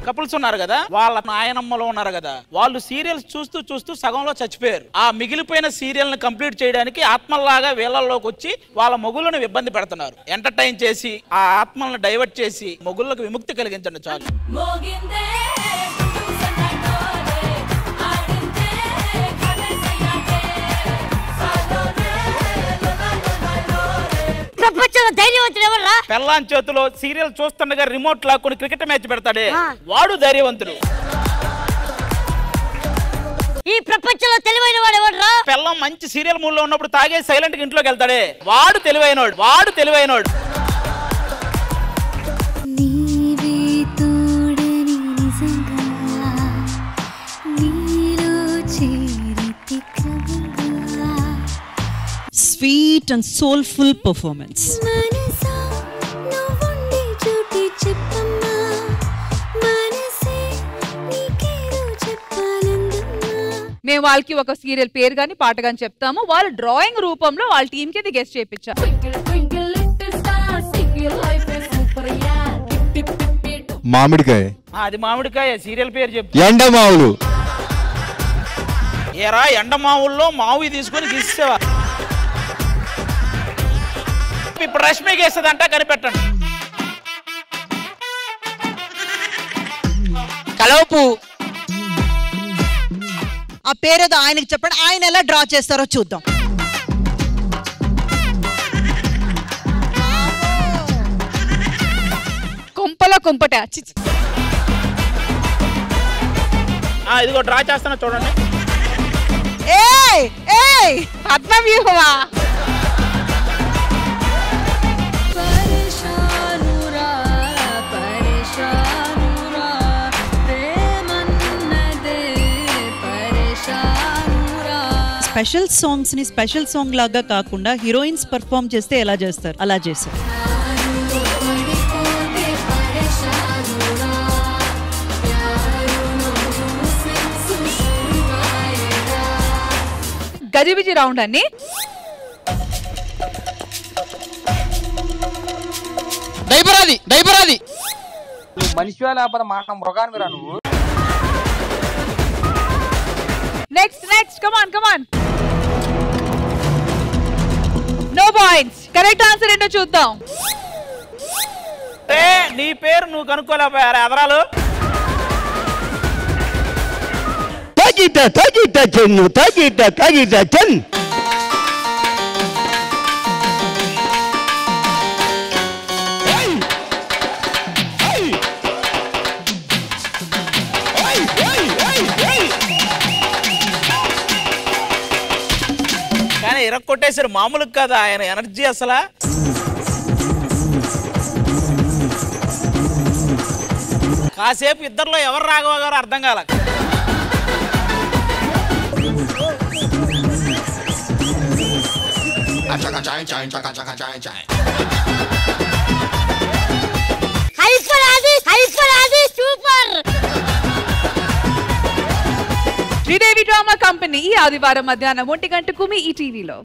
Couples ఉన్నారు కదా, వాళ్ళ నాయనమ్మలో ఉన్నారు కదా, వాళ్ళు సీరియల్స్ చూస్తూ చూస్తూ సగంలో చచ్చిపోయారు. ఆ మిగిలిపోయిన సీరియల్ ని కంప్లీట్ చేయడానికి ఆత్మల్లాగా వీళ్ళల్లోకి వచ్చి వాళ్ళ మొగుళ్ళను ఇబ్బంది పెడుతున్నారు. ఎంటర్టైన్ చేసి ఆ ఆత్మలను డైవర్ట్ చేసి మొగుళ్ళకు విముక్తి కలిగించండి చాలు. పెళ్ళాం చేతిలో సీరియల్ చూస్తుండగా రిమోట్ లాక్కుని క్రికెట్ మ్యాచ్ పెడతాడే వాడు ధైర్యవంతుడు. ఈ ప్రపంచంలో తెలివైన వాడు ఎవడ్రా? పెళ్ళం మంచి సీరియల్ మూడ్ లో ఉన్నప్పుడు తాగే సైలెంట్ గా ఇంట్లోకి వెళ్తాడే వాడు తెలివైనోడు. Sweet and soulful performance. మేము వాళ్ళకి ఒక సీరియల్ పేరు గాని పాట గాని చెప్తాము, వాళ్ళ డ్రాయింగ్ రూపంలో వాళ్ళ టీమ్ కి గెస్ట్ చేయించారు. మామిడికాయ. అది మామిడికాయ సీరియల్ పేరు చెప్పు. ఎండమావులు. ఏరా ఎండమావుల్లో మావి తీసుకొని గీసేవా? ఇప్పుడు రష్మి గీస్తుందంట కనిపెట్టండి. కలవపు. ఆ పేరేదో ఆయనకి చెప్పండి, ఆయన ఎలా డ్రా చేస్తారో చూద్దాం. కొంపలో కొంపట. ఇదిగో డ్రా చేస్తాను చూడండి. పద్మవ్యూహమా? స్పెషల్ సాంగ్స్ ని స్పెషల్ సాంగ్ లాగా కాకుండా హీరోయిన్స్ పర్ఫామ్ చేస్తే ఎలా చేస్తారు అలా చేశారు. గజిబిజి రౌండ్ అన్ని దైపరాది మనిషి లేకపోతే మాట మృగానికి రా నువ్వు. Next come on no points. Correct answer ఏంటో చూద్దాం. నీ పేరు నువ్వు కనుక్కోలేకపోయారా ఎదరాలు? కానీ ఇరక్కొట్టేసారు మామూలు కదా ఆయన ఎనర్జీ అసలు. కాసేపు ఇద్దరిలో ఎవరు రాఘవ గారు అర్థం కాల. శ్రీదేవి డ్రామా కంపెనీ ఈ ఆదివారం మధ్యాహ్నం 1 గంటకు మీ ఈ టీవీలో.